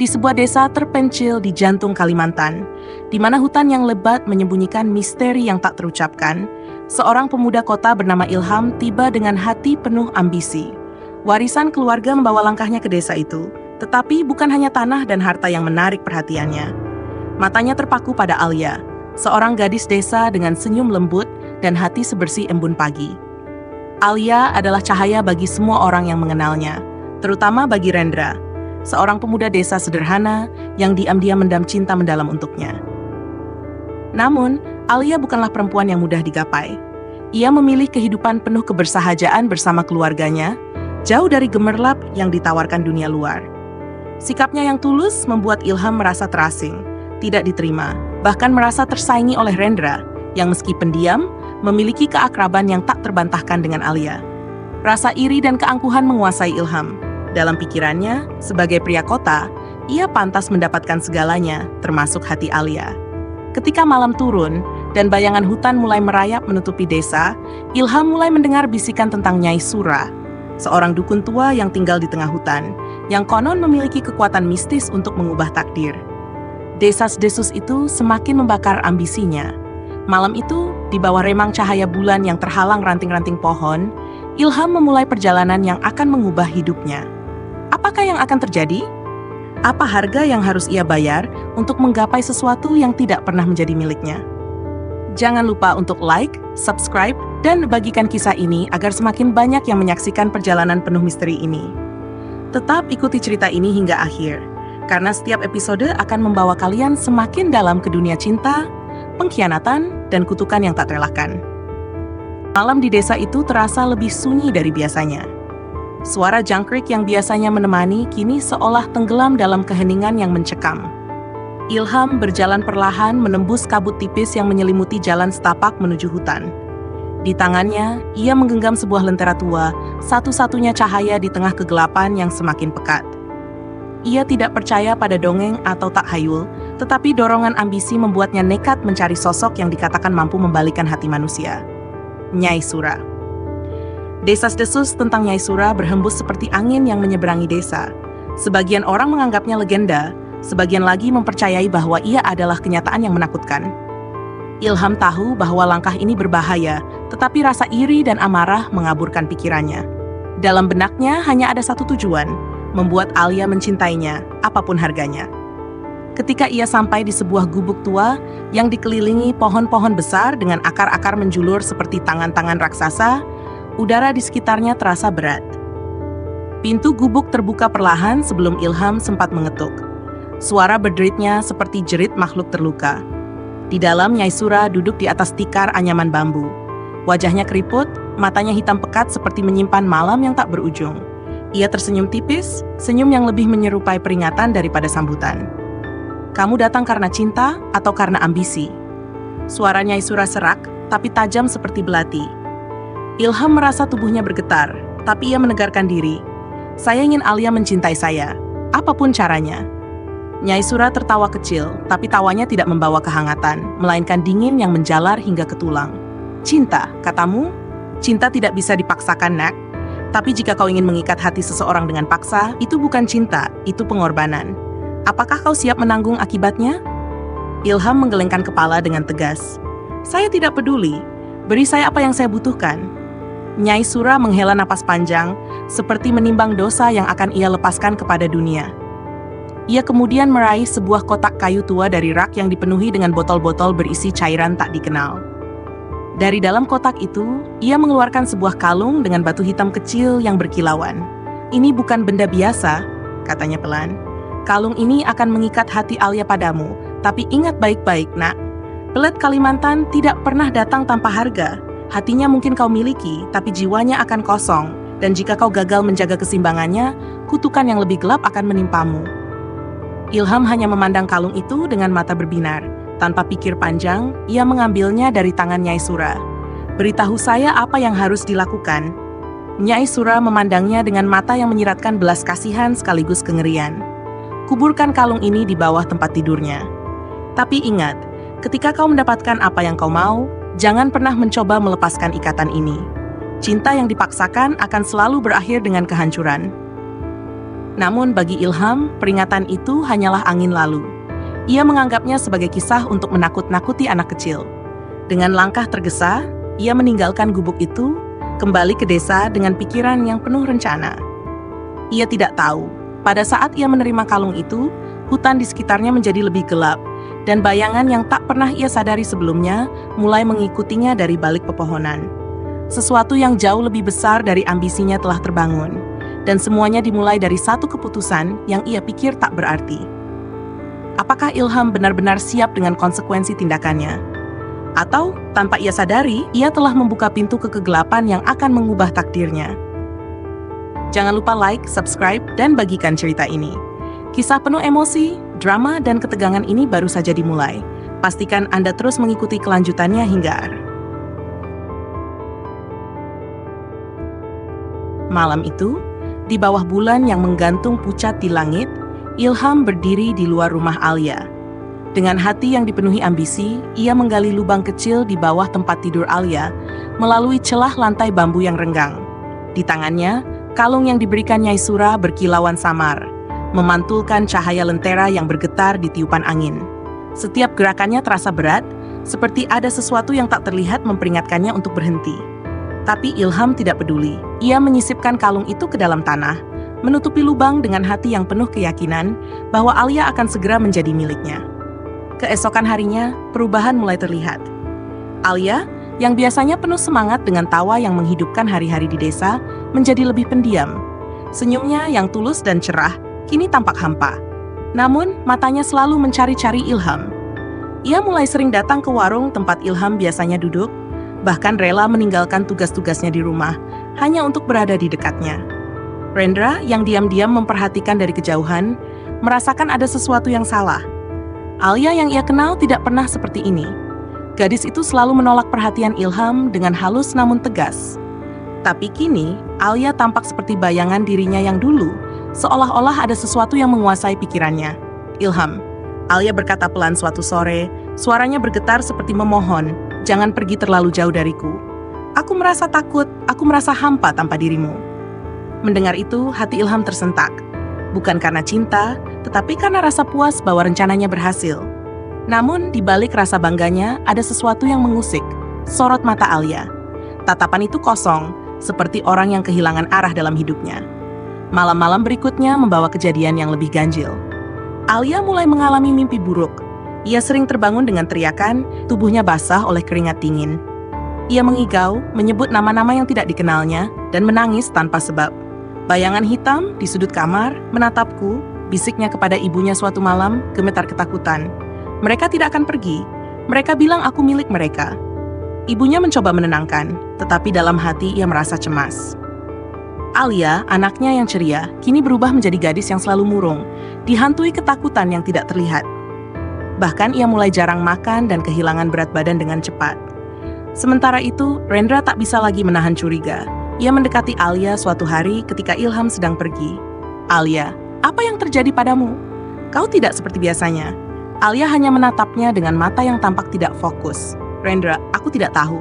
di sebuah desa terpencil di jantung Kalimantan, di mana hutan yang lebat menyembunyikan misteri yang tak terucapkan, seorang pemuda kota bernama Ilham tiba dengan hati penuh ambisi. Warisan keluarga membawa langkahnya ke desa itu, tetapi bukan hanya tanah dan harta yang menarik perhatiannya. Matanya terpaku pada Alia, seorang gadis desa dengan senyum lembut dan hati sebersih embun pagi. Alia adalah cahaya bagi semua orang yang mengenalnya, terutama bagi Rendra, seorang pemuda desa sederhana yang diam-diam mendam cinta mendalam untuknya. Namun, Alia bukanlah perempuan yang mudah digapai. Ia memilih kehidupan penuh kebersahajaan bersama keluarganya, jauh dari gemerlap yang ditawarkan dunia luar. Sikapnya yang tulus membuat Ilham merasa terasing, tidak diterima, bahkan merasa tersaingi oleh Rendra, yang meski pendiam, memiliki keakraban yang tak terbantahkan dengan Alia. Rasa iri dan keangkuhan menguasai Ilham. Dalam pikirannya, sebagai pria kota, ia pantas mendapatkan segalanya, termasuk hati Alia. Ketika malam turun dan bayangan hutan mulai merayap menutupi desa, Ilham mulai mendengar bisikan tentang Nyai Sura, seorang dukun tua yang tinggal di tengah hutan, yang konon memiliki kekuatan mistis untuk mengubah takdir. Desas-desus itu semakin membakar ambisinya. Malam itu, di bawah remang cahaya bulan yang terhalang ranting-ranting pohon, Ilham memulai perjalanan yang akan mengubah hidupnya. Apakah yang akan terjadi? Apa harga yang harus ia bayar untuk menggapai sesuatu yang tidak pernah menjadi miliknya? Jangan lupa untuk like, subscribe, dan bagikan kisah ini agar semakin banyak yang menyaksikan perjalanan penuh misteri ini. Tetap ikuti cerita ini hingga akhir, karena setiap episode akan membawa kalian semakin dalam ke dunia cinta, pengkhianatan, dan kutukan yang tak terelakkan. Malam di desa itu terasa lebih sunyi dari biasanya. Suara jangkrik yang biasanya menemani kini seolah tenggelam dalam keheningan yang mencekam. Ilham berjalan perlahan menembus kabut tipis yang menyelimuti jalan setapak menuju hutan. Di tangannya, ia menggenggam sebuah lentera tua, satu-satunya cahaya di tengah kegelapan yang semakin pekat. Ia tidak percaya pada dongeng atau takhayul, tetapi dorongan ambisi membuatnya nekat mencari sosok yang dikatakan mampu membalikkan hati manusia. Nyai Sura. Desas-desus tentang Nyai Sura berhembus seperti angin yang menyeberangi desa. Sebagian orang menganggapnya legenda, sebagian lagi mempercayai bahwa ia adalah kenyataan yang menakutkan. Ilham tahu bahwa langkah ini berbahaya, tetapi rasa iri dan amarah mengaburkan pikirannya. Dalam benaknya hanya ada satu tujuan, membuat Alia mencintainya, apapun harganya. Ketika ia sampai di sebuah gubuk tua yang dikelilingi pohon-pohon besar dengan akar-akar menjulur seperti tangan-tangan raksasa, udara di sekitarnya terasa berat. Pintu gubuk terbuka perlahan sebelum Ilham sempat mengetuk. Suara berderitnya seperti jerit makhluk terluka. Di dalam, Nyai Sura duduk di atas tikar anyaman bambu. Wajahnya keriput, matanya hitam pekat seperti menyimpan malam yang tak berujung. Ia tersenyum tipis, senyum yang lebih menyerupai peringatan daripada sambutan. Kamu datang karena cinta atau karena ambisi? Suara Nyai Sura serak, tapi tajam seperti belati. Ilham merasa tubuhnya bergetar, tapi ia menegarkan diri. Saya ingin Alia mencintai saya, apapun caranya. Nyai Sura tertawa kecil, tapi tawanya tidak membawa kehangatan, melainkan dingin yang menjalar hingga ke tulang. Cinta, katamu? Cinta tidak bisa dipaksakan, nak. Tapi jika kau ingin mengikat hati seseorang dengan paksa, itu bukan cinta, itu pengorbanan. Apakah kau siap menanggung akibatnya? Ilham menggelengkan kepala dengan tegas. Saya tidak peduli, beri saya apa yang saya butuhkan. Nyai Sura menghela napas panjang, seperti menimbang dosa yang akan ia lepaskan kepada dunia. Ia kemudian meraih sebuah kotak kayu tua dari rak yang dipenuhi dengan botol-botol berisi cairan tak dikenal. Dari dalam kotak itu, ia mengeluarkan sebuah kalung dengan batu hitam kecil yang berkilauan. Ini bukan benda biasa, katanya pelan. Kalung ini akan mengikat hati Alia padamu, tapi ingat baik-baik, nak. Pelet Kalimantan tidak pernah datang tanpa harga. Hatinya mungkin kau miliki, tapi jiwanya akan kosong. Dan jika kau gagal menjaga keseimbangannya, kutukan yang lebih gelap akan menimpamu. Ilham hanya memandang kalung itu dengan mata berbinar. Tanpa pikir panjang, ia mengambilnya dari tangan Nyai Sura. Beritahu saya apa yang harus dilakukan. Nyai Sura memandangnya dengan mata yang menyiratkan belas kasihan sekaligus kengerian. Kuburkan kalung ini di bawah tempat tidurnya. Tapi ingat, ketika kau mendapatkan apa yang kau mau, jangan pernah mencoba melepaskan ikatan ini. Cinta yang dipaksakan akan selalu berakhir dengan kehancuran. Namun bagi Ilham, peringatan itu hanyalah angin lalu. Ia menganggapnya sebagai kisah untuk menakut-nakuti anak kecil. Dengan langkah tergesa, ia meninggalkan gubuk itu, kembali ke desa dengan pikiran yang penuh rencana. Ia tidak tahu, pada saat ia menerima kalung itu, hutan di sekitarnya menjadi lebih gelap, dan bayangan yang tak pernah ia sadari sebelumnya mulai mengikutinya dari balik pepohonan. Sesuatu yang jauh lebih besar dari ambisinya telah terbangun, dan semuanya dimulai dari satu keputusan yang ia pikir tak berarti. Apakah Ilham benar-benar siap dengan konsekuensi tindakannya? Atau, tanpa ia sadari, ia telah membuka pintu ke kegelapan yang akan mengubah takdirnya? Jangan lupa like, subscribe, dan bagikan cerita ini. Kisah penuh emosi, drama, dan ketegangan ini baru saja dimulai. Pastikan Anda terus mengikuti kelanjutannya hingga akhir. Malam itu, di bawah bulan yang menggantung pucat di langit, Ilham berdiri di luar rumah Alia. Dengan hati yang dipenuhi ambisi, ia menggali lubang kecil di bawah tempat tidur Alia melalui celah lantai bambu yang renggang. Di tangannya, kalung yang diberikan Nyai Sura berkilauan samar, memantulkan cahaya lentera yang bergetar di tiupan angin. Setiap gerakannya terasa berat, seperti ada sesuatu yang tak terlihat memperingatkannya untuk berhenti. Tapi Ilham tidak peduli. Ia menyisipkan kalung itu ke dalam tanah, menutupi lubang dengan hati yang penuh keyakinan bahwa Alia akan segera menjadi miliknya. Keesokan harinya, perubahan mulai terlihat. Alia, yang biasanya penuh semangat dengan tawa yang menghidupkan hari-hari di desa, menjadi lebih pendiam. Senyumnya yang tulus dan cerah kini tampak hampa. Namun, matanya selalu mencari-cari Ilham. Ia mulai sering datang ke warung tempat Ilham biasanya duduk, bahkan rela meninggalkan tugas-tugasnya di rumah hanya untuk berada di dekatnya. Rendra, yang diam-diam memperhatikan dari kejauhan, merasakan ada sesuatu yang salah. Alia yang ia kenal tidak pernah seperti ini. Gadis itu selalu menolak perhatian Ilham dengan halus namun tegas. Tapi kini, Alia tampak seperti bayangan dirinya yang dulu, seolah-olah ada sesuatu yang menguasai pikirannya. Ilham, Alia berkata pelan suatu sore, suaranya bergetar seperti memohon, jangan pergi terlalu jauh dariku. Aku merasa takut, aku merasa hampa tanpa dirimu. Mendengar itu, hati Ilham tersentak. Bukan karena cinta, tetapi karena rasa puas bahwa rencananya berhasil. Namun, di balik rasa bangganya, ada sesuatu yang mengusik, sorot mata Alia. Tatapan itu kosong, seperti orang yang kehilangan arah dalam hidupnya. Malam-malam berikutnya membawa kejadian yang lebih ganjil. Alia mulai mengalami mimpi buruk. Ia sering terbangun dengan teriakan, tubuhnya basah oleh keringat dingin. Ia mengigau, menyebut nama-nama yang tidak dikenalnya, dan menangis tanpa sebab. Bayangan hitam di sudut kamar menatapku, bisiknya kepada ibunya suatu malam, gemetar ketakutan. Mereka tidak akan pergi. Mereka bilang aku milik mereka. Ibunya mencoba menenangkan, tetapi dalam hati ia merasa cemas. Alia, anaknya yang ceria, kini berubah menjadi gadis yang selalu murung, dihantui ketakutan yang tidak terlihat. Bahkan ia mulai jarang makan dan kehilangan berat badan dengan cepat. Sementara itu, Rendra tak bisa lagi menahan curiga. Ia mendekati Alia suatu hari ketika Ilham sedang pergi. Alia, apa yang terjadi padamu? Kau tidak seperti biasanya. Alia hanya menatapnya dengan mata yang tampak tidak fokus. Rendra, aku tidak tahu.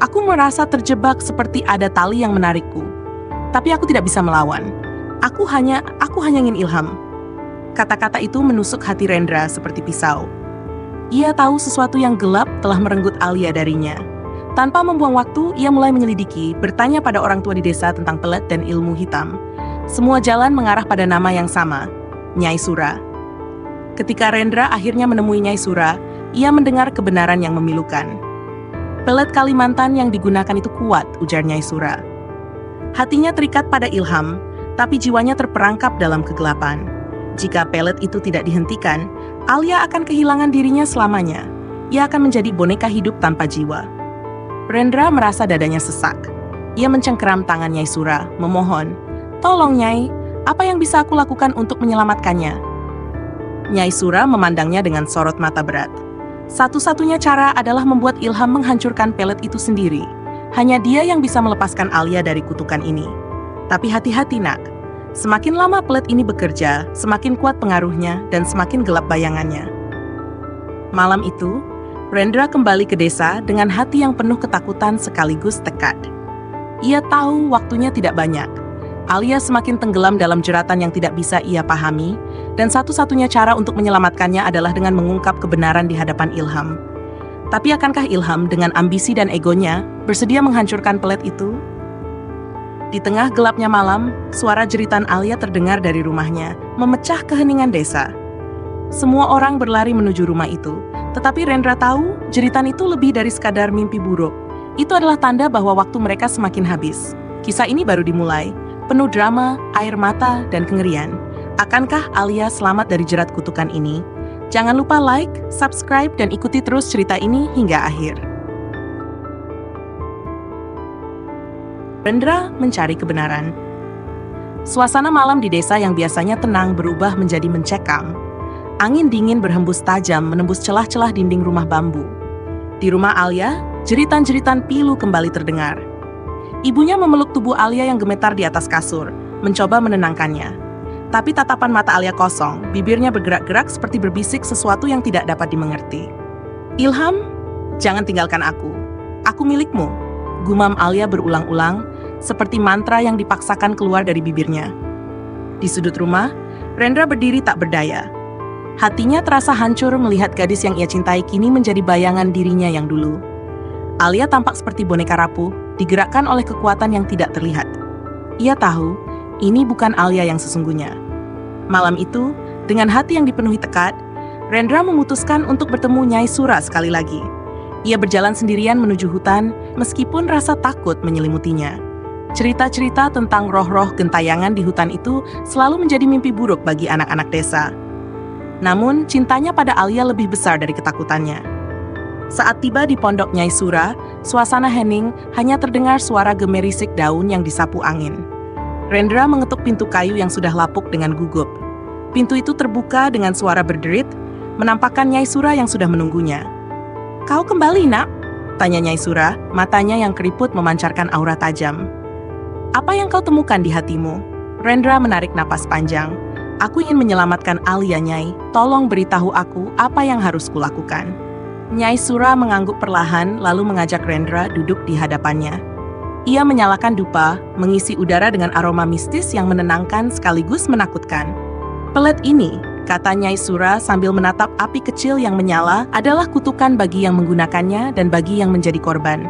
Aku merasa terjebak seperti ada tali yang menarikku. Tapi aku tidak bisa melawan. Aku hanya ingin Ilham. Kata-kata itu menusuk hati Rendra seperti pisau. Ia tahu sesuatu yang gelap telah merenggut Alia darinya. Tanpa membuang waktu, ia mulai menyelidiki, bertanya pada orang tua di desa tentang pelet dan ilmu hitam. Semua jalan mengarah pada nama yang sama, Nyai Sura. Ketika Rendra akhirnya menemui Nyai Sura, ia mendengar kebenaran yang memilukan. Pelet Kalimantan yang digunakan itu kuat, ujar Nyai Sura. Hatinya terikat pada Ilham, tapi jiwanya terperangkap dalam kegelapan. Jika pelet itu tidak dihentikan, Alia akan kehilangan dirinya selamanya. Ia akan menjadi boneka hidup tanpa jiwa. Rendra merasa dadanya sesak. Ia mencengkeram tangan Nyai Sura, memohon, "Tolong Nyai, apa yang bisa aku lakukan untuk menyelamatkannya?" Nyai Sura memandangnya dengan sorot mata berat. Satu-satunya cara adalah membuat Ilham menghancurkan pelet itu sendiri. Hanya dia yang bisa melepaskan Alia dari kutukan ini. Tapi hati-hati nak, semakin lama pelet ini bekerja, semakin kuat pengaruhnya dan semakin gelap bayangannya. Malam itu, Rendra kembali ke desa dengan hati yang penuh ketakutan sekaligus tekad. Ia tahu waktunya tidak banyak. Alia semakin tenggelam dalam jeratan yang tidak bisa ia pahami, dan satu-satunya cara untuk menyelamatkannya adalah dengan mengungkap kebenaran di hadapan Ilham. Tapi akankah Ilham dengan ambisi dan egonya bersedia menghancurkan pelet itu? Di tengah gelapnya malam, suara jeritan Alia terdengar dari rumahnya, memecah keheningan desa. Semua orang berlari menuju rumah itu, tetapi Rendra tahu jeritan itu lebih dari sekadar mimpi buruk. Itu adalah tanda bahwa waktu mereka semakin habis. Kisah ini baru dimulai, penuh drama, air mata, dan kengerian. Akankah Alia selamat dari jerat kutukan ini? Jangan lupa like, subscribe, dan ikuti terus cerita ini hingga akhir. Rendra mencari kebenaran. Suasana malam di desa yang biasanya tenang berubah menjadi mencekam. Angin dingin berhembus tajam menembus celah-celah dinding rumah bambu. Di rumah Alia, jeritan-jeritan pilu kembali terdengar. Ibunya memeluk tubuh Alia yang gemetar di atas kasur, mencoba menenangkannya. Tapi tatapan mata Alia kosong, bibirnya bergerak-gerak seperti berbisik sesuatu yang tidak dapat dimengerti. Ilham, jangan tinggalkan aku. Aku milikmu, gumam Alia berulang-ulang, seperti mantra yang dipaksakan keluar dari bibirnya. Di sudut rumah, Rendra berdiri tak berdaya. Hatinya terasa hancur melihat gadis yang ia cintai kini menjadi bayangan dirinya yang dulu. Alia tampak seperti boneka rapuh, digerakkan oleh kekuatan yang tidak terlihat. Ia tahu, ini bukan Alia yang sesungguhnya. Malam itu, dengan hati yang dipenuhi tekad, Rendra memutuskan untuk bertemu Nyai Sura sekali lagi. Ia berjalan sendirian menuju hutan, meskipun rasa takut menyelimutinya. Cerita-cerita tentang roh-roh gentayangan di hutan itu selalu menjadi mimpi buruk bagi anak-anak desa. Namun, cintanya pada Alia lebih besar dari ketakutannya. Saat tiba di pondok Nyai Sura, suasana hening hanya terdengar suara gemerisik daun yang disapu angin. Rendra mengetuk pintu kayu yang sudah lapuk dengan gugup. Pintu itu terbuka dengan suara berderit, menampakkan Nyai Sura yang sudah menunggunya. "Kau kembali, nak?" tanya Nyai Sura, matanya yang keriput memancarkan aura tajam. "Apa yang kau temukan di hatimu?" Rendra menarik napas panjang. "Aku ingin menyelamatkan Alia, Nyai. Tolong beritahu aku apa yang harus kulakukan." Nyai Sura mengangguk perlahan lalu mengajak Rendra duduk di hadapannya. Ia menyalakan dupa, mengisi udara dengan aroma mistis yang menenangkan sekaligus menakutkan. "Pelet ini," kata Nyai Sura sambil menatap api kecil yang menyala, "adalah kutukan bagi yang menggunakannya dan bagi yang menjadi korban.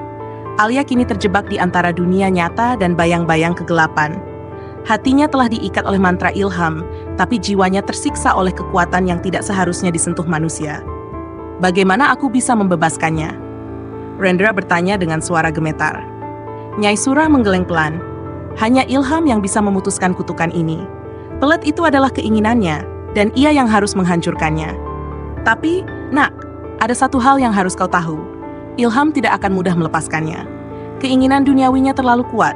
Alia kini terjebak di antara dunia nyata dan bayang-bayang kegelapan. Hatinya telah diikat oleh mantra ilham, tapi jiwanya tersiksa oleh kekuatan yang tidak seharusnya disentuh manusia. Bagaimana aku bisa membebaskannya?" Rendra bertanya dengan suara gemetar. Nyai Sura menggeleng pelan. "Hanya ilham yang bisa memutuskan kutukan ini. Pelet itu adalah keinginannya, dan ia yang harus menghancurkannya. Tapi, nak, ada satu hal yang harus kau tahu. Ilham tidak akan mudah melepaskannya. Keinginan duniawinya terlalu kuat.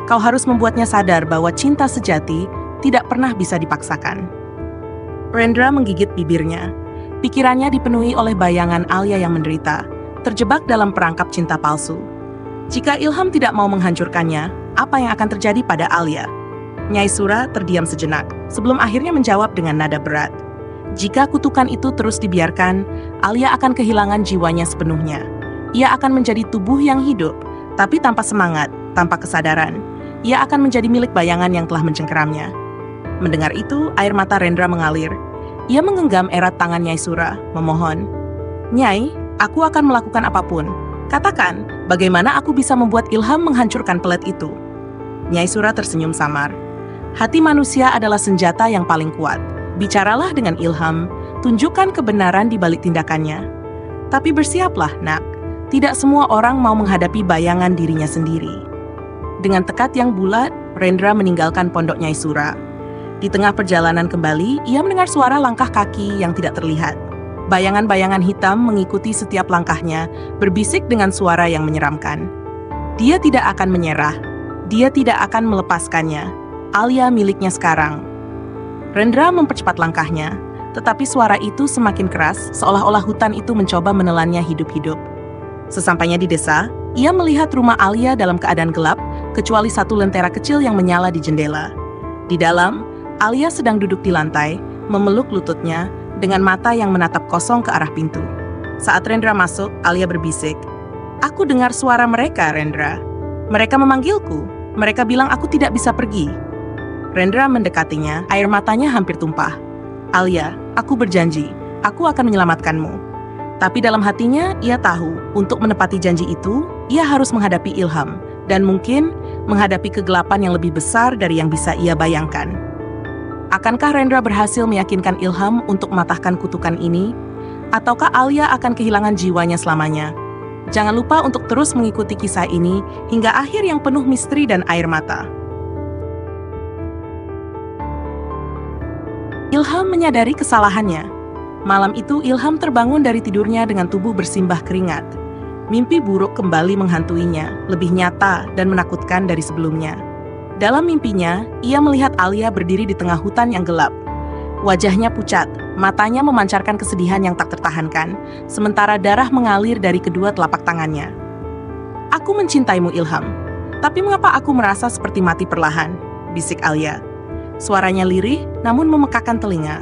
Kau harus membuatnya sadar bahwa cinta sejati tidak pernah bisa dipaksakan." Rendra menggigit bibirnya. Pikirannya dipenuhi oleh bayangan Alia yang menderita, terjebak dalam perangkap cinta palsu. Jika Ilham tidak mau menghancurkannya, apa yang akan terjadi pada Alia? Nyai Sura terdiam sejenak, sebelum akhirnya menjawab dengan nada berat. Jika kutukan itu terus dibiarkan, Alia akan kehilangan jiwanya sepenuhnya. Ia akan menjadi tubuh yang hidup, tapi tanpa semangat, tanpa kesadaran. Ia akan menjadi milik bayangan yang telah mencengkeramnya. Mendengar itu, air mata Rendra mengalir. Ia menggenggam erat tangan Nyai Sura, memohon, "Nyai, aku akan melakukan apapun. Katakan, bagaimana aku bisa membuat Ilham menghancurkan pelet itu?" Nyai Sura tersenyum samar. "Hati manusia adalah senjata yang paling kuat. Bicaralah dengan Ilham, tunjukkan kebenaran di balik tindakannya. Tapi bersiaplah, nak. Tidak semua orang mau menghadapi bayangan dirinya sendiri." Dengan tekad yang bulat, Rendra meninggalkan pondok Nyai Sura. Di tengah perjalanan kembali, ia mendengar suara langkah kaki yang tidak terlihat. Bayangan-bayangan hitam mengikuti setiap langkahnya, berbisik dengan suara yang menyeramkan. Dia tidak akan menyerah. Dia tidak akan melepaskannya. Alia miliknya sekarang. Rendra mempercepat langkahnya, tetapi suara itu semakin keras, seolah-olah hutan itu mencoba menelannya hidup-hidup. Sesampainya di desa, ia melihat rumah Alia dalam keadaan gelap, kecuali satu lentera kecil yang menyala di jendela. Di dalam, Alia sedang duduk di lantai, memeluk lututnya, dengan mata yang menatap kosong ke arah pintu. Saat Rendra masuk, Alia berbisik, "Aku dengar suara mereka, Rendra. Mereka memanggilku. Mereka bilang aku tidak bisa pergi." Rendra mendekatinya, air matanya hampir tumpah. "Alia, aku berjanji, aku akan menyelamatkanmu." Tapi dalam hatinya, ia tahu, untuk menepati janji itu, ia harus menghadapi Ilham, dan mungkin menghadapi kegelapan yang lebih besar dari yang bisa ia bayangkan. Akankah Rendra berhasil meyakinkan Ilham untuk mematahkan kutukan ini? Ataukah Alia akan kehilangan jiwanya selamanya? Jangan lupa untuk terus mengikuti kisah ini hingga akhir yang penuh misteri dan air mata. Ilham menyadari kesalahannya. Malam itu Ilham terbangun dari tidurnya dengan tubuh bersimbah keringat. Mimpi buruk kembali menghantuinya, lebih nyata dan menakutkan dari sebelumnya. Dalam mimpinya, ia melihat Alia berdiri di tengah hutan yang gelap. Wajahnya pucat, matanya memancarkan kesedihan yang tak tertahankan, sementara darah mengalir dari kedua telapak tangannya. "Aku mencintaimu, Ilham. Tapi mengapa aku merasa seperti mati perlahan?" bisik Alia. Suaranya lirih, namun memekakkan telinga.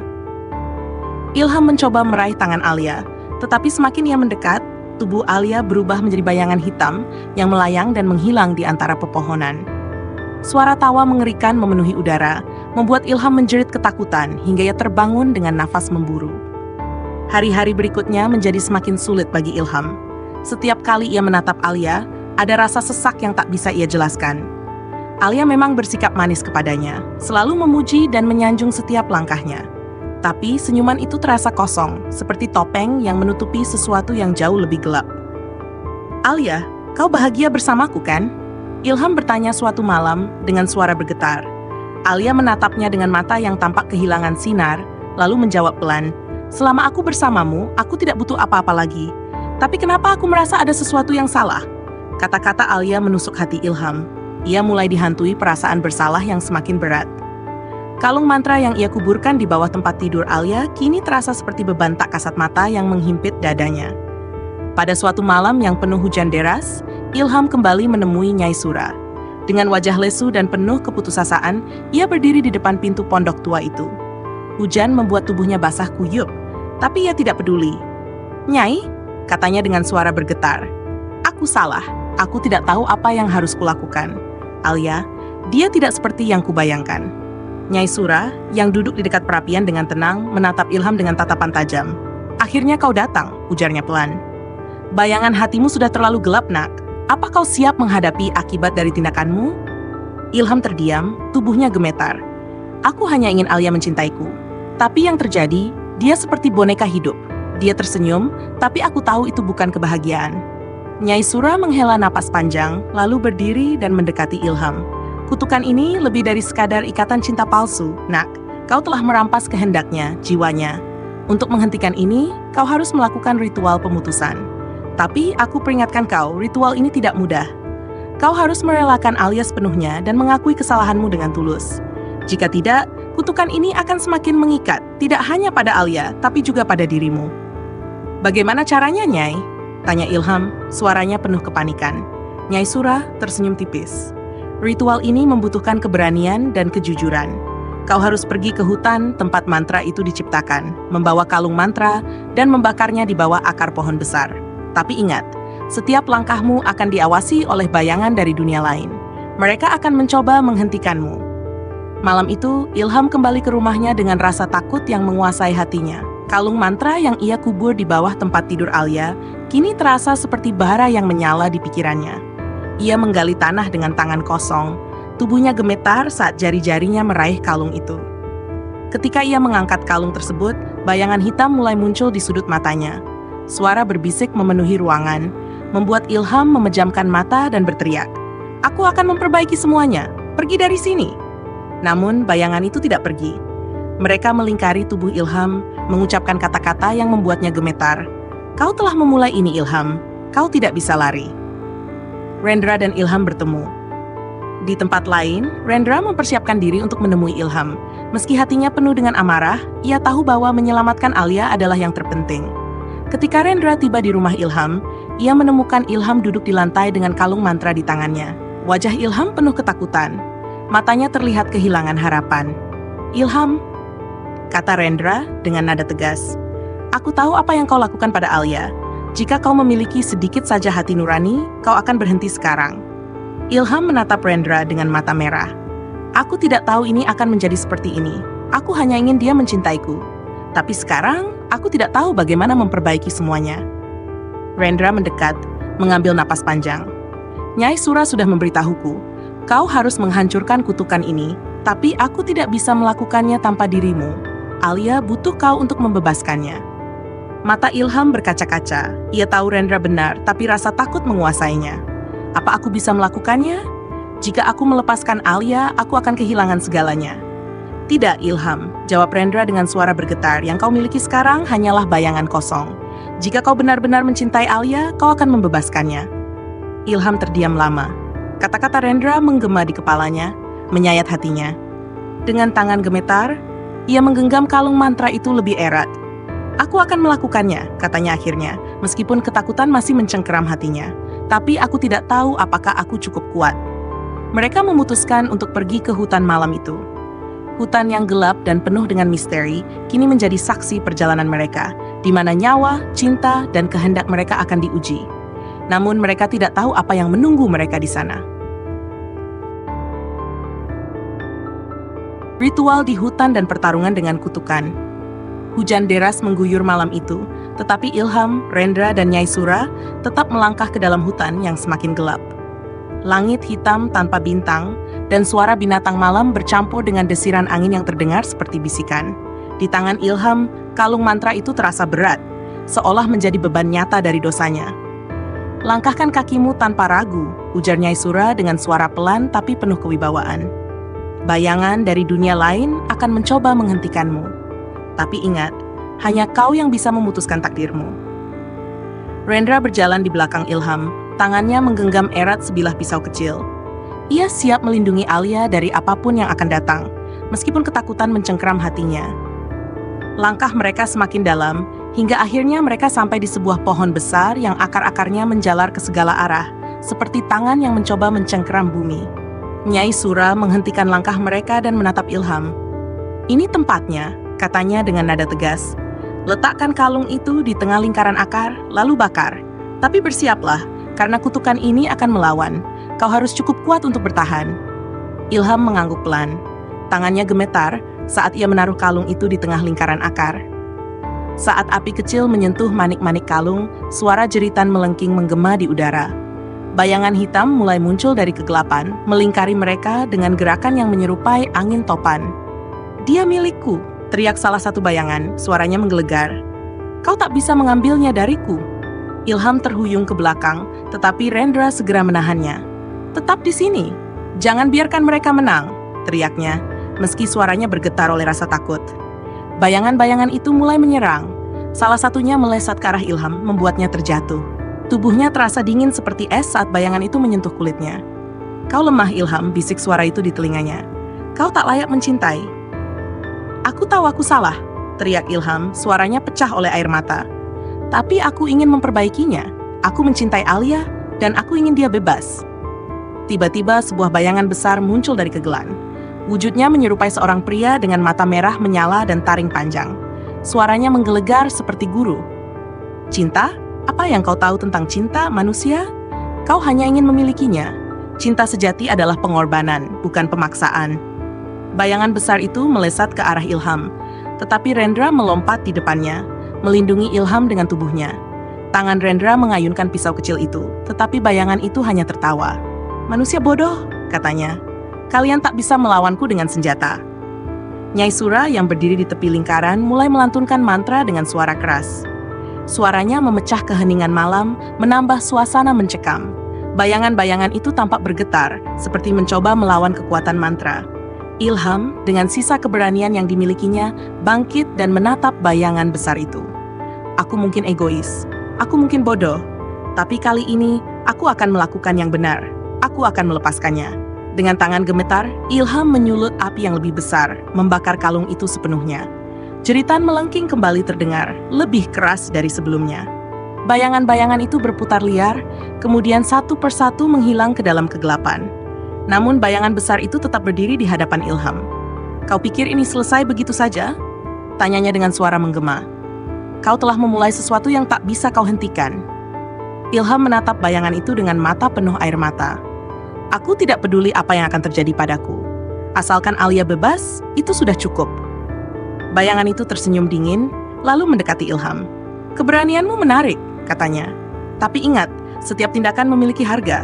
Ilham mencoba meraih tangan Alia, tetapi semakin ia mendekat, tubuh Alia berubah menjadi bayangan hitam yang melayang dan menghilang di antara pepohonan. Suara tawa mengerikan memenuhi udara, membuat Ilham menjerit ketakutan hingga ia terbangun dengan nafas memburu. Hari-hari berikutnya menjadi semakin sulit bagi Ilham. Setiap kali ia menatap Alia, ada rasa sesak yang tak bisa ia jelaskan. Alia memang bersikap manis kepadanya, selalu memuji dan menyanjung setiap langkahnya. Tapi senyuman itu terasa kosong, seperti topeng yang menutupi sesuatu yang jauh lebih gelap. "Alia, kau bahagia bersamaku kan?" Ilham bertanya suatu malam dengan suara bergetar. Alia menatapnya dengan mata yang tampak kehilangan sinar, lalu menjawab pelan, "Selama aku bersamamu, aku tidak butuh apa-apa lagi. Tapi kenapa aku merasa ada sesuatu yang salah?" Kata-kata Alia menusuk hati Ilham. Ia mulai dihantui perasaan bersalah yang semakin berat. Kalung mantra yang ia kuburkan di bawah tempat tidur Alia kini terasa seperti beban tak kasat mata yang menghimpit dadanya. Pada suatu malam yang penuh hujan deras, Ilham kembali menemui Nyai Sura. Dengan wajah lesu dan penuh keputusasaan, ia berdiri di depan pintu pondok tua itu. Hujan membuat tubuhnya basah kuyup, tapi ia tidak peduli. "Nyai," katanya dengan suara bergetar, "aku salah. Aku tidak tahu apa yang harus kulakukan. Alia, dia tidak seperti yang kubayangkan." Nyai Sura, yang duduk di dekat perapian dengan tenang, menatap Ilham dengan tatapan tajam. "Akhirnya kau datang," ujarnya pelan. "Bayangan hatimu sudah terlalu gelap, nak. Apa kau siap menghadapi akibat dari tindakanmu?" Ilham terdiam, tubuhnya gemetar. "Aku hanya ingin Alia mencintaiku. Tapi yang terjadi, dia seperti boneka hidup. Dia tersenyum, tapi aku tahu itu bukan kebahagiaan." Nyai Sura menghela napas panjang, lalu berdiri dan mendekati Ilham. "Kutukan ini lebih dari sekadar ikatan cinta palsu, nak. Kau telah merampas kehendaknya, jiwanya. Untuk menghentikan ini, kau harus melakukan ritual pemutusan. Tapi aku peringatkan kau, ritual ini tidak mudah. Kau harus merelakan Alia sepenuhnya dan mengakui kesalahanmu dengan tulus. Jika tidak, kutukan ini akan semakin mengikat, tidak hanya pada Alia, tapi juga pada dirimu." "Bagaimana caranya, Nyai?" tanya Ilham, suaranya penuh kepanikan. Nyai Sura tersenyum tipis. "Ritual ini membutuhkan keberanian dan kejujuran. Kau harus pergi ke hutan tempat mantra itu diciptakan, membawa kalung mantra, dan membakarnya di bawah akar pohon besar. Tapi ingat, setiap langkahmu akan diawasi oleh bayangan dari dunia lain. Mereka akan mencoba menghentikanmu." Malam itu, Ilham kembali ke rumahnya dengan rasa takut yang menguasai hatinya. Kalung mantra yang ia kubur di bawah tempat tidur Alia kini terasa seperti bara yang menyala di pikirannya. Ia menggali tanah dengan tangan kosong. Tubuhnya gemetar saat jari-jarinya meraih kalung itu. Ketika ia mengangkat kalung tersebut, bayangan hitam mulai muncul di sudut matanya. Suara berbisik memenuhi ruangan, membuat Ilham memejamkan mata dan berteriak, "Aku akan memperbaiki semuanya. Pergi dari sini." Namun, bayangan itu tidak pergi. Mereka melingkari tubuh Ilham, mengucapkan kata-kata yang membuatnya gemetar. "Kau telah memulai ini, Ilham. Kau tidak bisa lari." Rendra dan Ilham bertemu. Di tempat lain, Rendra mempersiapkan diri untuk menemui Ilham. Meski hatinya penuh dengan amarah, ia tahu bahwa menyelamatkan Alia adalah yang terpenting. Ketika Rendra tiba di rumah Ilham, ia menemukan Ilham duduk di lantai dengan kalung mantra di tangannya. Wajah Ilham penuh ketakutan. Matanya terlihat kehilangan harapan. "Ilham," kata Rendra dengan nada tegas, "aku tahu apa yang kau lakukan pada Alia. Jika kau memiliki sedikit saja hati nurani, kau akan berhenti sekarang." Ilham menatap Rendra dengan mata merah. Aku tidak tahu ini akan menjadi seperti ini. Aku hanya ingin dia mencintaiku. Tapi sekarang, aku tidak tahu bagaimana memperbaiki semuanya. Rendra mendekat, mengambil napas panjang. Nyai Sura sudah memberitahuku, kau harus menghancurkan kutukan ini, tapi aku tidak bisa melakukannya tanpa dirimu. Alia butuh kau untuk membebaskannya. Mata Ilham berkaca-kaca. Ia tahu Rendra benar, tapi rasa takut menguasainya. Apa aku bisa melakukannya? Jika aku melepaskan Alia, aku akan kehilangan segalanya. Tidak, Ilham, jawab Rendra dengan suara bergetar. Yang kau miliki sekarang hanyalah bayangan kosong. Jika kau benar-benar mencintai Alia, kau akan membebaskannya. Ilham terdiam lama. Kata-kata Rendra menggema di kepalanya, menyayat hatinya. Dengan tangan gemetar, ia menggenggam kalung mantra itu lebih erat. Aku akan melakukannya, katanya akhirnya, meskipun ketakutan masih mencengkeram hatinya. Tapi aku tidak tahu apakah aku cukup kuat. Mereka memutuskan untuk pergi ke hutan malam itu. Hutan yang gelap dan penuh dengan misteri kini menjadi saksi perjalanan mereka, di mana nyawa, cinta, dan kehendak mereka akan diuji. Namun mereka tidak tahu apa yang menunggu mereka di sana. Ritual di hutan dan pertarungan dengan kutukan. Hujan deras mengguyur malam itu, tetapi Ilham, Rendra, dan Nyai Sura tetap melangkah ke dalam hutan yang semakin gelap. Langit hitam tanpa bintang, dan suara binatang malam bercampur dengan desiran angin yang terdengar seperti bisikan. Di tangan Ilham, kalung mantra itu terasa berat, seolah menjadi beban nyata dari dosanya. Langkahkan kakimu tanpa ragu, ujar Nyai Sura dengan suara pelan tapi penuh kewibawaan. Bayangan dari dunia lain akan mencoba menghentikanmu. Tapi ingat, hanya kau yang bisa memutuskan takdirmu. Rendra berjalan di belakang Ilham, tangannya menggenggam erat sebilah pisau kecil. Ia siap melindungi Alia dari apapun yang akan datang, meskipun ketakutan mencengkeram hatinya. Langkah mereka semakin dalam, hingga akhirnya mereka sampai di sebuah pohon besar yang akar-akarnya menjalar ke segala arah, seperti tangan yang mencoba mencengkeram bumi. Nyai Sura menghentikan langkah mereka dan menatap Ilham. Ini tempatnya, katanya dengan nada tegas. Letakkan kalung itu di tengah lingkaran akar, lalu bakar. Tapi bersiaplah, karena kutukan ini akan melawan. Kau harus cukup kuat untuk bertahan. Ilham mengangguk pelan. Tangannya gemetar saat ia menaruh kalung itu di tengah lingkaran akar. Saat api kecil menyentuh manik-manik kalung, suara jeritan melengking menggema di udara. Bayangan hitam mulai muncul dari kegelapan, melingkari mereka dengan gerakan yang menyerupai angin topan. Dia milikku, teriak salah satu bayangan, suaranya menggelegar. Kau tak bisa mengambilnya dariku. Ilham terhuyung ke belakang, tetapi Rendra segera menahannya. Tetap di sini, jangan biarkan mereka menang, teriaknya, meski suaranya bergetar oleh rasa takut. Bayangan-bayangan itu mulai menyerang. Salah satunya melesat ke arah Ilham, membuatnya terjatuh. Tubuhnya terasa dingin seperti es saat bayangan itu menyentuh kulitnya. Kau lemah, Ilham, bisik suara itu di telinganya. Kau tak layak mencintai. Aku tahu aku salah, teriak Ilham, suaranya pecah oleh air mata. Tapi aku ingin memperbaikinya. Aku mencintai Alia, dan aku ingin dia bebas. Tiba-tiba sebuah bayangan besar muncul dari kegelan. Wujudnya menyerupai seorang pria dengan mata merah menyala dan taring panjang. Suaranya menggelegar seperti guru. Cinta? Apa yang kau tahu tentang cinta, manusia? Kau hanya ingin memilikinya. Cinta sejati adalah pengorbanan, bukan pemaksaan. Bayangan besar itu melesat ke arah Ilham, tetapi Rendra melompat di depannya, melindungi Ilham dengan tubuhnya. Tangan Rendra mengayunkan pisau kecil itu, tetapi bayangan itu hanya tertawa. Manusia bodoh, katanya. Kalian tak bisa melawanku dengan senjata. Nyai Sura yang berdiri di tepi lingkaran mulai melantunkan mantra dengan suara keras. Suaranya memecah keheningan malam, menambah suasana mencekam. Bayangan-bayangan itu tampak bergetar, seperti mencoba melawan kekuatan mantra. Ilham, dengan sisa keberanian yang dimilikinya, bangkit dan menatap bayangan besar itu. Aku mungkin egois, aku mungkin bodoh, tapi kali ini aku akan melakukan yang benar. Aku akan melepaskannya. Dengan tangan gemetar, Ilham menyulut api yang lebih besar, membakar kalung itu sepenuhnya. Jeritan melengking kembali terdengar, lebih keras dari sebelumnya. Bayangan-bayangan itu berputar liar, kemudian satu persatu menghilang ke dalam kegelapan. Namun bayangan besar itu tetap berdiri di hadapan Ilham. Kau pikir ini selesai begitu saja? Tanyanya dengan suara menggema. Kau telah memulai sesuatu yang tak bisa kau hentikan. Ilham menatap bayangan itu dengan mata penuh air mata. Aku tidak peduli apa yang akan terjadi padaku. Asalkan Alia bebas, itu sudah cukup. Bayangan itu tersenyum dingin, lalu mendekati Ilham. Keberanianmu menarik, katanya. Tapi ingat, setiap tindakan memiliki harga.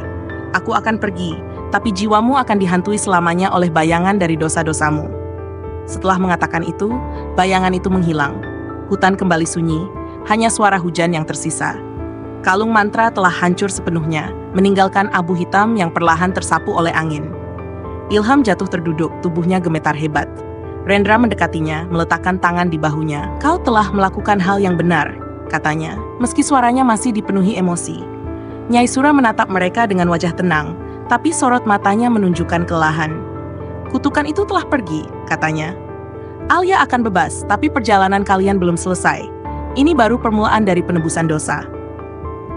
Aku akan pergi, tapi jiwamu akan dihantui selamanya oleh bayangan dari dosa-dosamu. Setelah mengatakan itu, bayangan itu menghilang. Hutan kembali sunyi, hanya suara hujan yang tersisa. Kalung mantra telah hancur sepenuhnya, meninggalkan abu hitam yang perlahan tersapu oleh angin. Ilham jatuh terduduk, tubuhnya gemetar hebat. Rendra mendekatinya, meletakkan tangan di bahunya. Kau telah melakukan hal yang benar, katanya, meski suaranya masih dipenuhi emosi. Nyai Sura menatap mereka dengan wajah tenang, tapi sorot matanya menunjukkan kelelahan. Kutukan itu telah pergi, katanya. Alia akan bebas, tapi perjalanan kalian belum selesai. Ini baru permulaan dari penebusan dosa.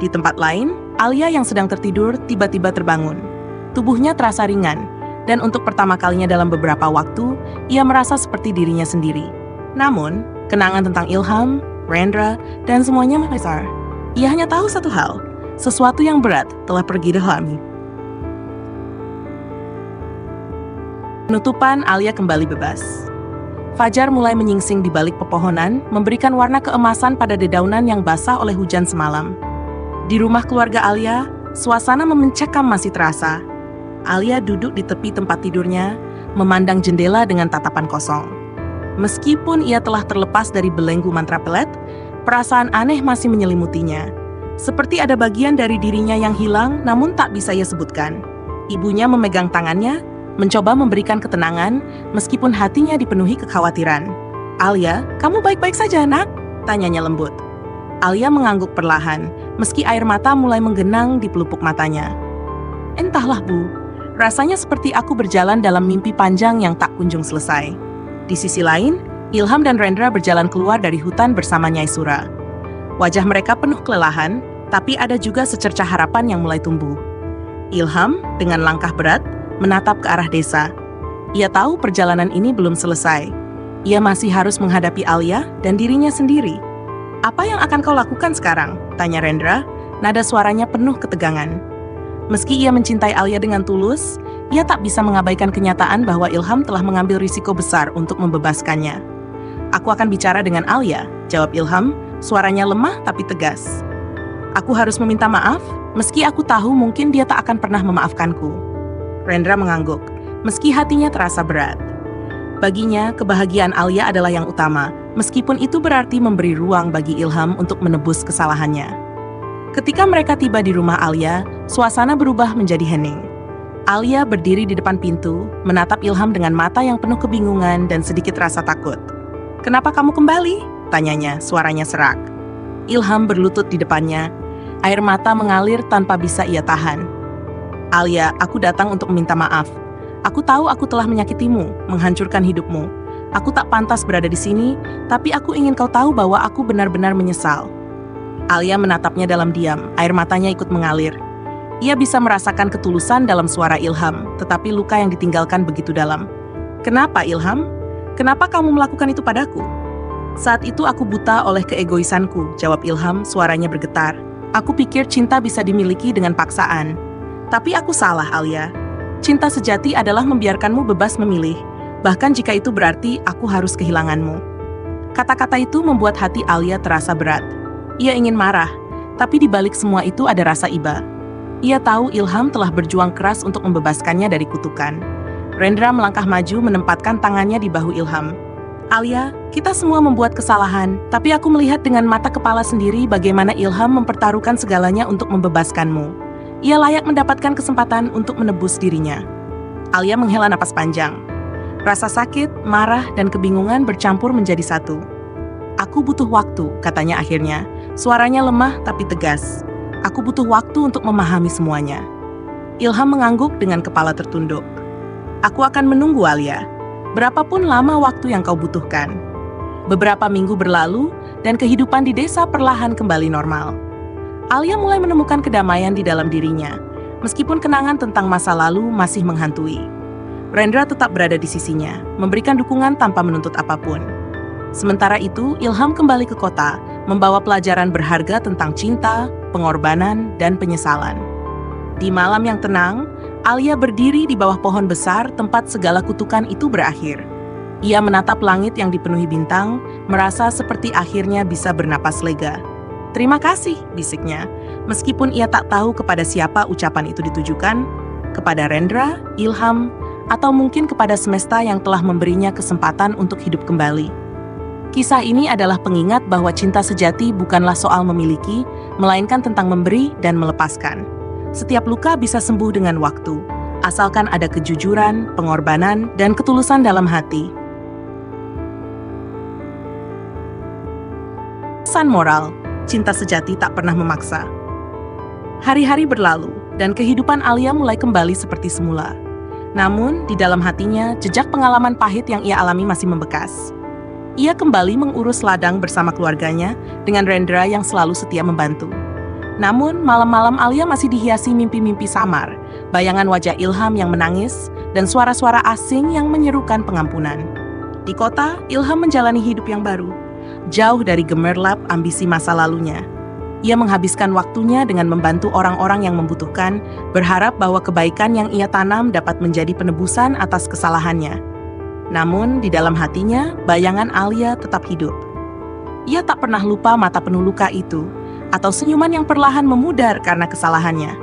Di tempat lain, Alia yang sedang tertidur tiba-tiba terbangun. Tubuhnya terasa ringan, dan untuk pertama kalinya dalam beberapa waktu, ia merasa seperti dirinya sendiri. Namun, kenangan tentang Ilham, Rendra, dan semuanya besar. Ia hanya tahu satu hal, sesuatu yang berat telah pergi dalam. Penutupan, Alia kembali bebas. Fajar mulai menyingsing di balik pepohonan, memberikan warna keemasan pada dedaunan yang basah oleh hujan semalam. Di rumah keluarga Alia, suasana memencekam masih terasa. Alia duduk di tepi tempat tidurnya, memandang jendela dengan tatapan kosong. Meskipun ia telah terlepas dari belenggu mantra pelet, perasaan aneh masih menyelimutinya. Seperti ada bagian dari dirinya yang hilang, namun tak bisa ia sebutkan. Ibunya memegang tangannya, mencoba memberikan ketenangan, meskipun hatinya dipenuhi kekhawatiran. Alia, kamu baik-baik saja, nak? Tanyanya lembut. Alia mengangguk perlahan, meski air mata mulai menggenang di pelupuk matanya. Entahlah, Bu. Rasanya seperti aku berjalan dalam mimpi panjang yang tak kunjung selesai. Di sisi lain, Ilham dan Rendra berjalan keluar dari hutan bersama Nyai Sura. Wajah mereka penuh kelelahan, tapi ada juga secercah harapan yang mulai tumbuh. Ilham, dengan langkah berat, menatap ke arah desa. Ia tahu perjalanan ini belum selesai. Ia masih harus menghadapi Alia dan dirinya sendiri. Apa yang akan kau lakukan sekarang? Tanya Rendra, nada suaranya penuh ketegangan. Meski ia mencintai Alia dengan tulus, ia tak bisa mengabaikan kenyataan bahwa Ilham telah mengambil risiko besar untuk membebaskannya. Aku akan bicara dengan Alia, jawab Ilham, suaranya lemah tapi tegas. Aku harus meminta maaf, meski aku tahu mungkin dia tak akan pernah memaafkanku. Rendra mengangguk, meski hatinya terasa berat. Baginya, kebahagiaan Alia adalah yang utama, meskipun itu berarti memberi ruang bagi Ilham untuk menebus kesalahannya. Ketika mereka tiba di rumah Alia, suasana berubah menjadi hening. Alia berdiri di depan pintu, menatap Ilham dengan mata yang penuh kebingungan dan sedikit rasa takut. "Kenapa kamu kembali?" tanyanya, suaranya serak. Ilham berlutut di depannya, air mata mengalir tanpa bisa ia tahan. "Alia, aku datang untuk meminta maaf. Aku tahu aku telah menyakitimu, menghancurkan hidupmu. Aku tak pantas berada di sini, tapi aku ingin kau tahu bahwa aku benar-benar menyesal." Alia menatapnya dalam diam, air matanya ikut mengalir. Ia bisa merasakan ketulusan dalam suara Ilham, tetapi luka yang ditinggalkan begitu dalam. "Kenapa, Ilham? Kenapa kamu melakukan itu padaku?" "Saat itu aku buta oleh keegoisanku," jawab Ilham, suaranya bergetar. "Aku pikir cinta bisa dimiliki dengan paksaan. Tapi aku salah, Alia. Cinta sejati adalah membiarkanmu bebas memilih, bahkan jika itu berarti aku harus kehilanganmu." Kata-kata itu membuat hati Alia terasa berat. Ia ingin marah, tapi di balik semua itu ada rasa iba. Ia tahu Ilham telah berjuang keras untuk membebaskannya dari kutukan. Rendra melangkah maju menempatkan tangannya di bahu Ilham. "Alia, kita semua membuat kesalahan, tapi aku melihat dengan mata kepala sendiri bagaimana Ilham mempertaruhkan segalanya untuk membebaskanmu. Ia layak mendapatkan kesempatan untuk menebus dirinya." Alia menghela napas panjang. Rasa sakit, marah, dan kebingungan bercampur menjadi satu. "Aku butuh waktu," katanya akhirnya. Suaranya lemah tapi tegas. "Aku butuh waktu untuk memahami semuanya." Ilham mengangguk dengan kepala tertunduk. "Aku akan menunggu, Alia. Berapapun lama waktu yang kau butuhkan." Beberapa minggu berlalu, dan kehidupan di desa perlahan kembali normal. Alia mulai menemukan kedamaian di dalam dirinya, meskipun kenangan tentang masa lalu masih menghantui. Rendra tetap berada di sisinya, memberikan dukungan tanpa menuntut apapun. Sementara itu, Ilham kembali ke kota, membawa pelajaran berharga tentang cinta, pengorbanan, dan penyesalan. Di malam yang tenang, Alia berdiri di bawah pohon besar tempat segala kutukan itu berakhir. Ia menatap langit yang dipenuhi bintang, merasa seperti akhirnya bisa bernapas lega. "Terima kasih," bisiknya, meskipun ia tak tahu kepada siapa ucapan itu ditujukan, kepada Rendra, Ilham, atau mungkin kepada semesta yang telah memberinya kesempatan untuk hidup kembali. Kisah ini adalah pengingat bahwa cinta sejati bukanlah soal memiliki, melainkan tentang memberi dan melepaskan. Setiap luka bisa sembuh dengan waktu, asalkan ada kejujuran, pengorbanan, dan ketulusan dalam hati. Pesan moral, cinta sejati tak pernah memaksa. Hari-hari berlalu, dan kehidupan Alia mulai kembali seperti semula. Namun, di dalam hatinya, jejak pengalaman pahit yang ia alami masih membekas. Ia kembali mengurus ladang bersama keluarganya dengan Rendra yang selalu setia membantu. Namun, malam-malam Alia masih dihiasi mimpi-mimpi samar, bayangan wajah Ilham yang menangis, dan suara-suara asing yang menyerukan pengampunan. Di kota, Ilham menjalani hidup yang baru, jauh dari gemerlap ambisi masa lalunya. Ia menghabiskan waktunya dengan membantu orang-orang yang membutuhkan, berharap bahwa kebaikan yang ia tanam dapat menjadi penebusan atas kesalahannya. Namun, di dalam hatinya, bayangan Alia tetap hidup. Ia tak pernah lupa mata penuh luka itu, atau senyuman yang perlahan memudar karena kesalahannya.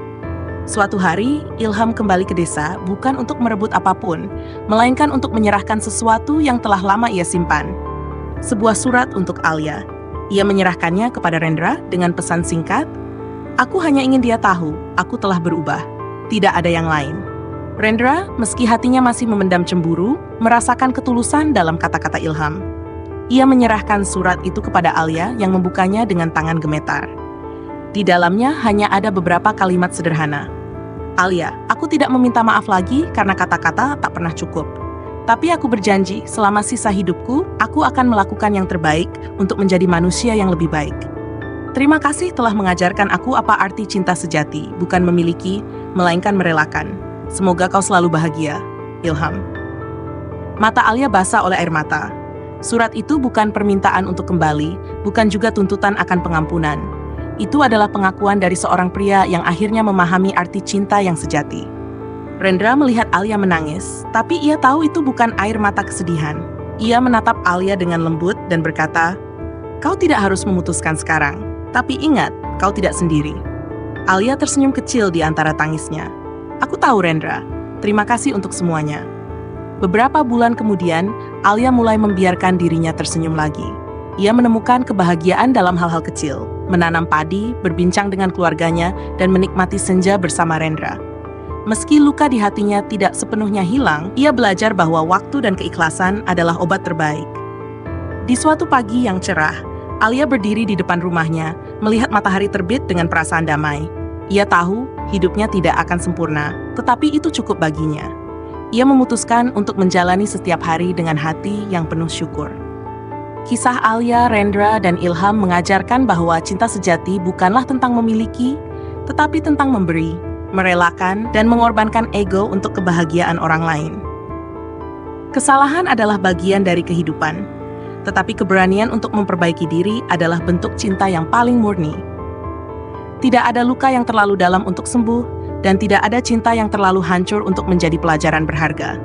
Suatu hari, Ilham kembali ke desa bukan untuk merebut apapun, melainkan untuk menyerahkan sesuatu yang telah lama ia simpan. Sebuah surat untuk Alia. Ia menyerahkannya kepada Rendra dengan pesan singkat, "Aku hanya ingin dia tahu, aku telah berubah. Tidak ada yang lain." Rendra, meski hatinya masih memendam cemburu, merasakan ketulusan dalam kata-kata Ilham. Ia menyerahkan surat itu kepada Alia yang membukanya dengan tangan gemetar. Di dalamnya hanya ada beberapa kalimat sederhana. "Alia, aku tidak meminta maaf lagi karena kata-kata tak pernah cukup. Tapi aku berjanji, selama sisa hidupku, aku akan melakukan yang terbaik untuk menjadi manusia yang lebih baik. Terima kasih telah mengajarkan aku apa arti cinta sejati, bukan memiliki, melainkan merelakan. Semoga kau selalu bahagia, Ilham." Mata Alia basah oleh air mata. Surat itu bukan permintaan untuk kembali, bukan juga tuntutan akan pengampunan. Itu adalah pengakuan dari seorang pria yang akhirnya memahami arti cinta yang sejati. Rendra melihat Alia menangis, tapi ia tahu itu bukan air mata kesedihan. Ia menatap Alia dengan lembut dan berkata, "Kau tidak harus memutuskan sekarang, tapi ingat, kau tidak sendiri." Alia tersenyum kecil di antara tangisnya. "Aku tahu, Rendra. Terima kasih untuk semuanya." Beberapa bulan kemudian, Alia mulai membiarkan dirinya tersenyum lagi. Ia menemukan kebahagiaan dalam hal-hal kecil, menanam padi, berbincang dengan keluarganya, dan menikmati senja bersama Rendra. Meski luka di hatinya tidak sepenuhnya hilang, ia belajar bahwa waktu dan keikhlasan adalah obat terbaik. Di suatu pagi yang cerah, Alia berdiri di depan rumahnya, melihat matahari terbit dengan perasaan damai. Ia tahu hidupnya tidak akan sempurna, tetapi itu cukup baginya. Ia memutuskan untuk menjalani setiap hari dengan hati yang penuh syukur. Kisah Alia, Rendra, dan Ilham mengajarkan bahwa cinta sejati bukanlah tentang memiliki, tetapi tentang memberi, merelakan, dan mengorbankan ego untuk kebahagiaan orang lain. Kesalahan adalah bagian dari kehidupan, tetapi keberanian untuk memperbaiki diri adalah bentuk cinta yang paling murni. Tidak ada luka yang terlalu dalam untuk sembuh, dan tidak ada cinta yang terlalu hancur untuk menjadi pelajaran berharga.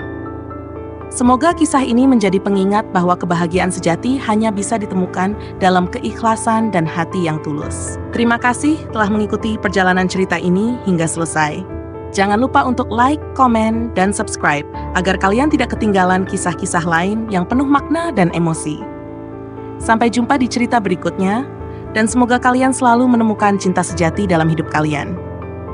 Semoga kisah ini menjadi pengingat bahwa kebahagiaan sejati hanya bisa ditemukan dalam keikhlasan dan hati yang tulus. Terima kasih telah mengikuti perjalanan cerita ini hingga selesai. Jangan lupa untuk like, komen, dan subscribe agar kalian tidak ketinggalan kisah-kisah lain yang penuh makna dan emosi. Sampai jumpa di cerita berikutnya, dan semoga kalian selalu menemukan cinta sejati dalam hidup kalian.